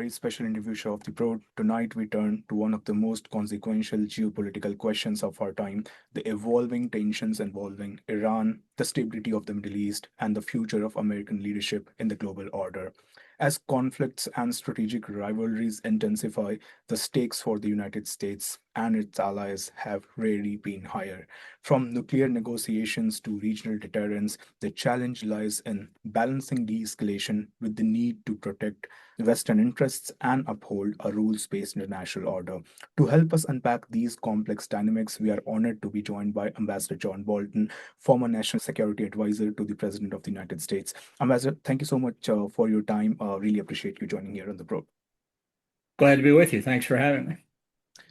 very special interview show of the Prode. Tonight, we turn to one of the most consequential geopolitical questions of our time, the evolving tensions involving Iran, the stability of the Middle East, and the future of American leadership in the global order. As conflicts and strategic rivalries intensify, the stakes for the United States and its allies have rarely been higher. From nuclear negotiations to regional deterrence, the challenge lies in balancing de escalation with the need to protect Western interests and uphold a rules based international order. To help us unpack these complex dynamics, we are honored to be joined by Ambassador John Bolton, former National Security Advisor to the President of the United States. Ambassador, thank you so much for your time. Really appreciate you joining here on the program. Glad to be with you. Thanks for having me.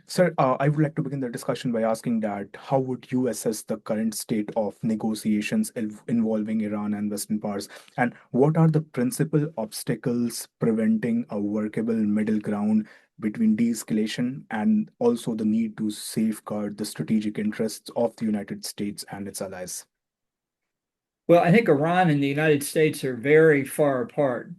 Sir, I would like to begin the discussion by asking that how would you assess the current state of negotiations involving Iran and Western powers, and what are the principal obstacles preventing a workable middle ground between de-escalation and also the need to safeguard the strategic interests of the United States and its allies? Well, I think Iran and the United States are very far apart.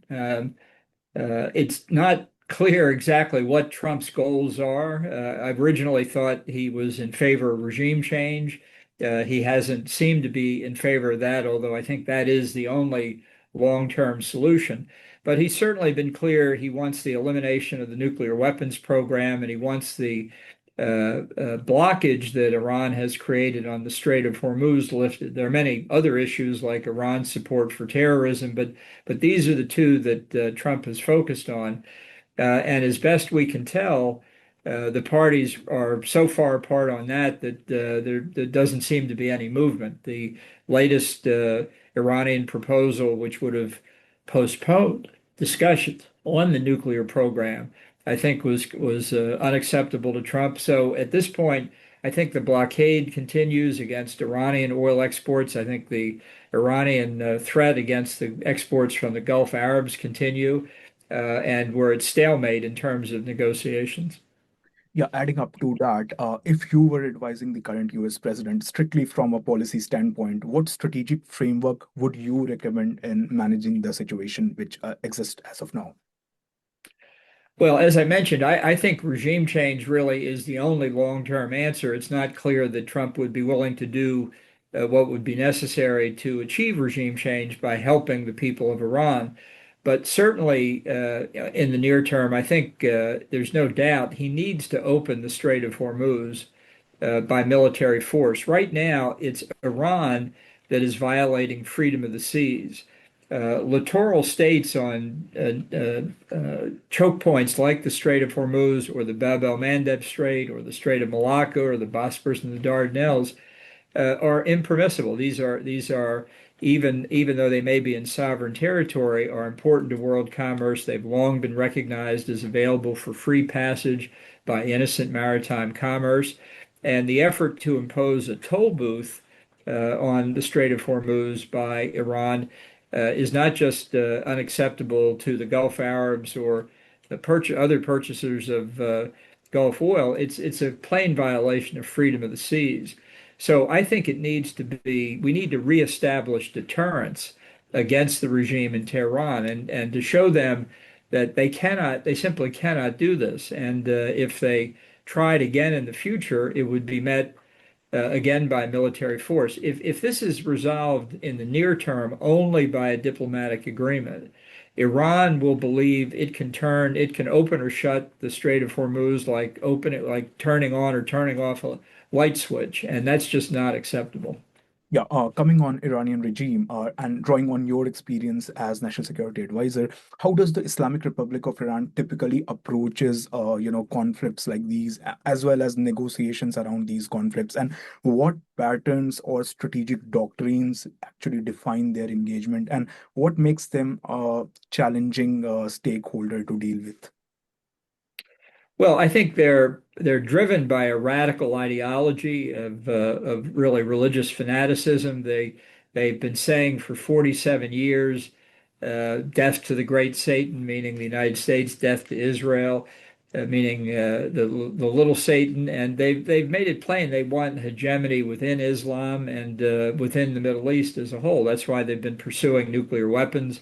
It's not clear exactly what Trump's goals are. I originally thought he was in favor of regime change. He hasn't seemed to be in favor of that, although I think that is the only long-term solution. But he's certainly been clear he wants the elimination of the nuclear weapons program, and he wants the blockage that Iran has created on the Strait of Hormuz lifted. There are many other issues like Iran's support for terrorism, but these are the two that Trump has focused on. And as best we can tell, the parties are so far apart on that there doesn't seem to be any movement. The latest Iranian proposal, which would have postponed discussions on the nuclear program, I think was unacceptable to Trump. So at this point, I think the blockade continues against Iranian oil exports. I think the Iranian threat against the exports from the Gulf Arabs continue, and we're at stalemate in terms of negotiations. Yeah, adding up to that, if you were advising the current US president strictly from a policy standpoint, what strategic framework would you recommend in managing the situation which exists as of now? Well, as I mentioned, I think regime change really is the only long-term answer. It's not clear that Trump would be willing to do what would be necessary to achieve regime change by helping the people of Iran. But certainly in the near term, I think there's no doubt he needs to open the Strait of Hormuz by military force. Right now, it's Iran that is violating freedom of the seas. Littoral states on choke points like the Strait of Hormuz or the Bab el-Mandeb Strait or the Strait of Malacca or the Bosporus and the Dardanelles are impermissible. These are even though they may be in sovereign territory, are important to world commerce. They've long been recognized as available for free passage by innocent maritime commerce. And the effort to impose a toll booth on the Strait of Hormuz by Iran is not just unacceptable to the Gulf Arabs or the other purchasers of Gulf oil. It's a plain violation of freedom of the seas. So I think we need to reestablish deterrence against the regime in Tehran and to show them that they simply cannot do this. And if they tried again in the future, it would be met again by military force. If this is resolved in the near term only by a diplomatic agreement, Iran will believe it can open or shut the Strait of Hormuz like turning on or turning off a light switch, and that's just not acceptable. Yeah, coming on Iranian regime and drawing on your experience as National Security Advisor, how does the Islamic Republic of Iran typically approaches, conflicts like these, as well as negotiations around these conflicts, and what patterns or strategic doctrines actually define their engagement, and what makes them a challenging stakeholder to deal with? Well, I think they're driven by a radical ideology of really religious fanaticism. They've been saying for 47 years, death to the great Satan, meaning the United States, death to Israel, meaning the little Satan, and they've made it plain they want hegemony within Islam and within the Middle East as a whole. That's why they've been pursuing nuclear weapons.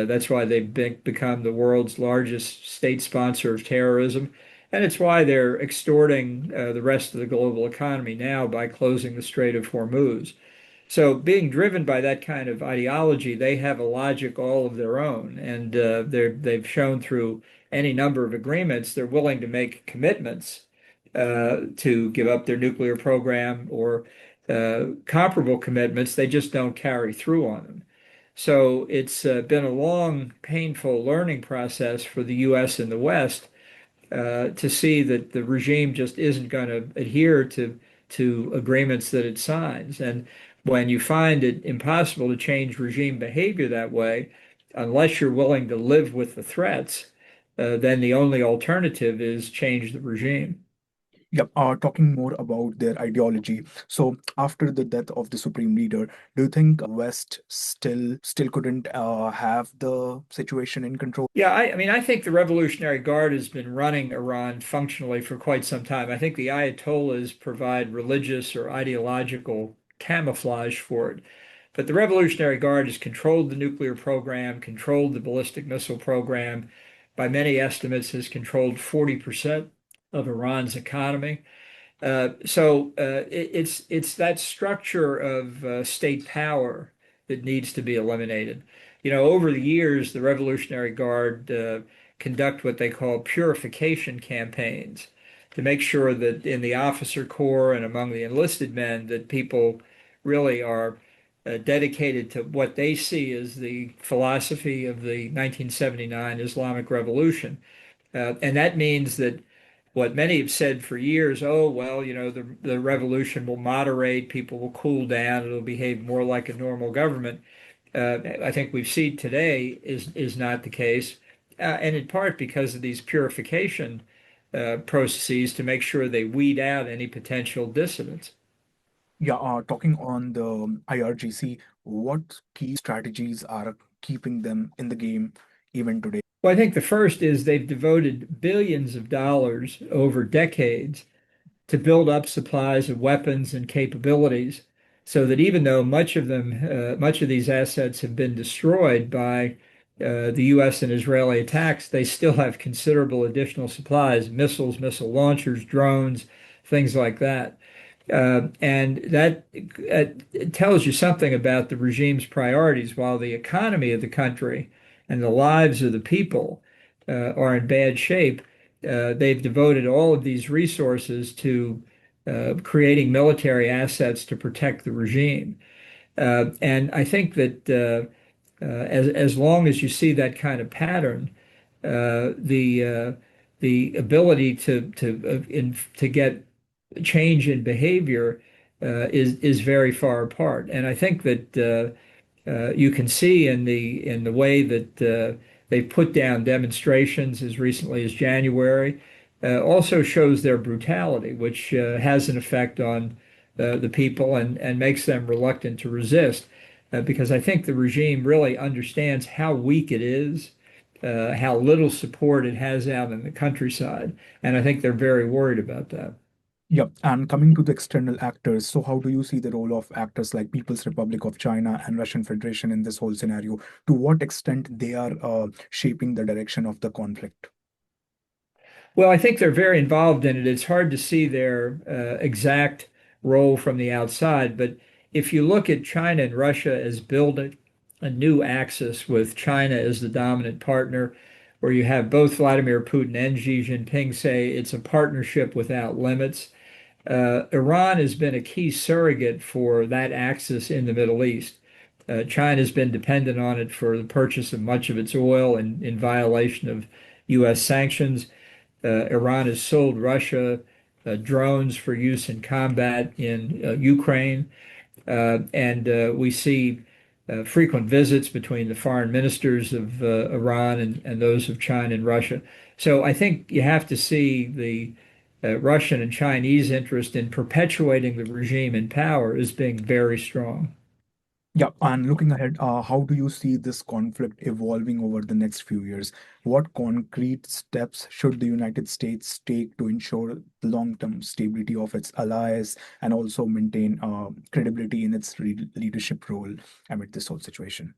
That's why they've become the world's largest state sponsor of terrorism. And it's why they're extorting the rest of the global economy now by closing the Strait of Hormuz. So, being driven by that kind of ideology, they have a logic all of their own, and they've shown through any number of agreements they're willing to make commitments to give up their nuclear program or comparable commitments. They just don't carry through on them. So it's been a long, painful learning process for the U.S. and the West to see that the regime just isn't going to adhere to agreements that it signs. And when you find it impossible to change regime behavior that way, unless you're willing to live with the threats, then the only alternative is change the regime. Yep, talking more about their ideology. So after the death of the supreme leader, do you think West still couldn't have the situation in control? Yeah, I mean, I think the Revolutionary Guard has been running Iran functionally for quite some time. I think the Ayatollahs provide religious or ideological camouflage for it. But the Revolutionary Guard has controlled the nuclear program, controlled the ballistic missile program, by many estimates has controlled 40% of Iran's economy. It's that structure of state power that needs to be eliminated. You know, over the years, the Revolutionary Guard conduct what they call purification campaigns to make sure that in the officer corps and among the enlisted men that people really are dedicated to what they see as the philosophy of the 1979 Islamic Revolution. And that means that what many have said for years, oh, well, you know, the revolution will moderate, people will cool down, it'll behave more like a normal government. I think we've seen today is not the case, and in part because of these purification processes to make sure they weed out any potential dissidents. Yeah, talking on the IRGC, what key strategies are keeping them in the game even today? Well, I think the first is they've devoted billions of dollars over decades to build up supplies of weapons and capabilities so that even though much of these assets have been destroyed by the U.S. and Israeli attacks, they still have considerable additional supplies, missiles, missile launchers, drones, things like that. And that it tells you something about the regime's priorities. While the economy of the country and the lives of the people are in bad shape, they've devoted all of these resources to creating military assets to protect the regime. And I think that as long as you see that kind of pattern, the ability to get change in behavior is very far apart. And I think that you can see in the way that they've put down demonstrations as recently as January, also shows their brutality, which has an effect on the people and makes them reluctant to resist. Because I think the regime really understands how weak it is, how little support it has out in the countryside, and I think they're very worried about that. Yep, and coming to the external actors, so how do you see the role of actors like People's Republic of China and Russian Federation in this whole scenario? To what extent they are shaping the direction of the conflict? Well, I think they're very involved in it. It's hard to see their exact role from the outside, but if you look at China and Russia as building a new axis with China as the dominant partner, where you have both Vladimir Putin and Xi Jinping say it's a partnership without limits. Iran has been a key surrogate for that axis in the Middle East. China's been dependent on it for the purchase of much of its oil in violation of U.S. sanctions. Iran has sold Russia drones for use in combat in Ukraine. And we see frequent visits between the foreign ministers of Iran and those of China and Russia. So I think you have to see the Russian and Chinese interest in perpetuating the regime in power as being very strong. Yeah, and looking ahead, how do you see this conflict evolving over the next few years? What concrete steps should the United States take to ensure the long-term stability of its allies and also maintain credibility in its leadership role amid this whole situation?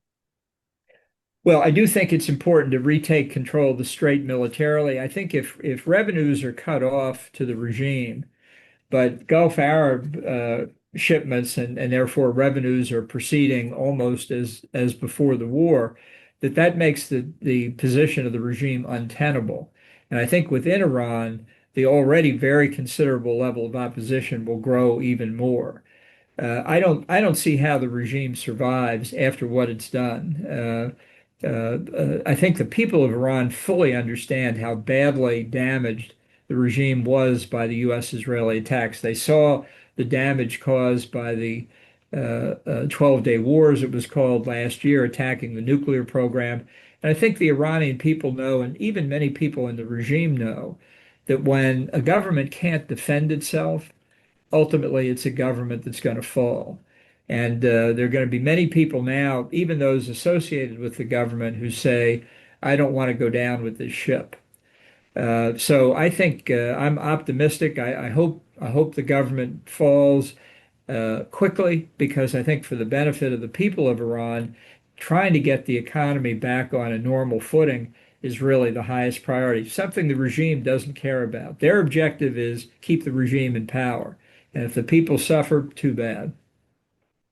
Well, I do think it's important to retake control of the strait militarily. I think if revenues are cut off to the regime, but Gulf Arab shipments and therefore revenues are proceeding almost as before the war, that makes the position of the regime untenable. And I think within Iran, the already very considerable level of opposition will grow even more. I don't see how the regime survives after what it's done. I think the people of Iran fully understand how badly damaged the regime was by the U.S.-Israeli attacks. They saw the damage caused by the 12-day wars, it was called last year, attacking the nuclear program. And I think the Iranian people know, and even many people in the regime know, that when a government can't defend itself, ultimately it's a government that's going to fall. And there are going to be many people now, even those associated with the government, who say, I don't want to go down with this ship. So I think I'm optimistic. I hope the government falls quickly because I think for the benefit of the people of Iran, trying to get the economy back on a normal footing is really the highest priority, something the regime doesn't care about. Their objective is keep the regime in power. And if the people suffer, too bad.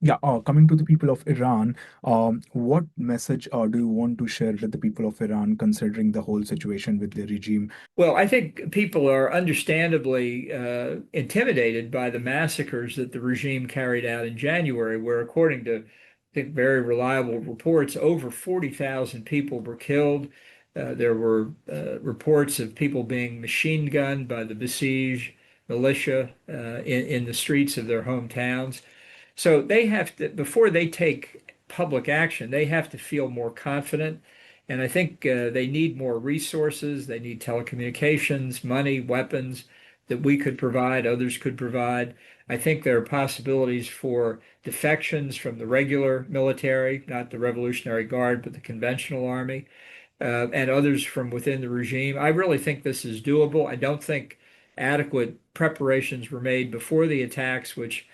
Yeah, coming to the people of Iran, what message do you want to share with the people of Iran considering the whole situation with the regime? Well, I think people are understandably intimidated by the massacres that the regime carried out in January, where, according to, I think, very reliable reports, over 40,000 people were killed. There were reports of people being machine gunned by the Basij militia in the streets of their hometowns. So they have to, before they take public action, they have to feel more confident. And I think they need more resources. They need telecommunications, money, weapons that we could provide, others could provide. I think there are possibilities for defections from the regular military, not the Revolutionary Guard, but the conventional army, and others from within the regime. I really think this is doable. I don't think adequate preparations were made before the attacks, which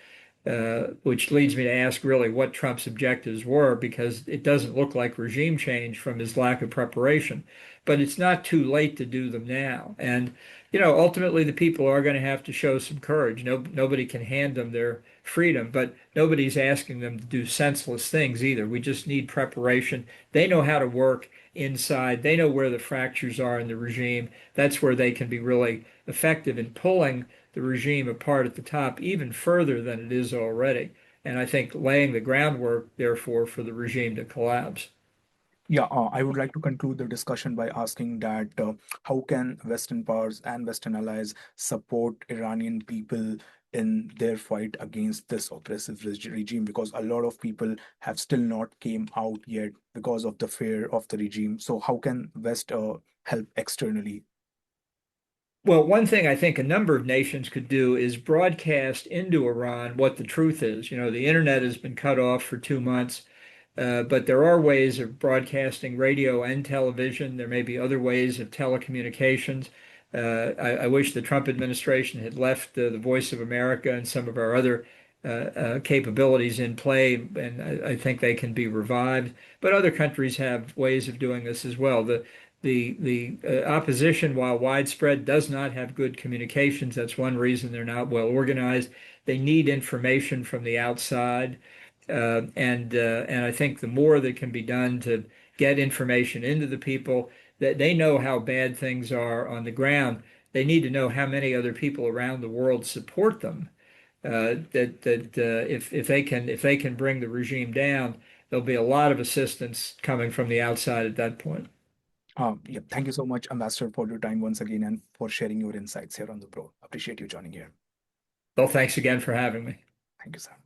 leads me to ask really what Trump's objectives were, because it doesn't look like regime change from his lack of preparation. But it's not too late to do them now. And, ultimately the people are going to have to show some courage. Nobody can hand them their freedom, but nobody's asking them to do senseless things either. We just need preparation. They know how to work inside. They know where the fractures are in the regime. That's where they can be really effective in pulling the regime apart at the top even further than it is already. And I think laying the groundwork, therefore, for the regime to collapse. Yeah, I would like to conclude the discussion by asking that how can Western powers and Western allies support Iranian people in their fight against this oppressive regime? Because a lot of people have still not came out yet because of the fear of the regime. So how can West help externally? Well, one thing I think a number of nations could do is broadcast into Iran what the truth is. The internet has been cut off for 2 months. But there are ways of broadcasting radio and television. There may be other ways of telecommunications. I wish the Trump administration had left the Voice of America and some of our other capabilities in play, and I think they can be revived. But other countries have ways of doing this as well. The opposition, while widespread, does not have good communications. That's one reason they're not well organized. They need information from the outside. And I think the more that can be done to get information into the people, that they know how bad things are on the ground. They need to know how many other people around the world support them. If they can bring the regime down, there'll be a lot of assistance coming from the outside at that point. Yeah, thank you so much, Ambassador, for your time once again and for sharing your insights here on the Pro. Appreciate you joining here. Well, thanks again for having me. Thank you, sir.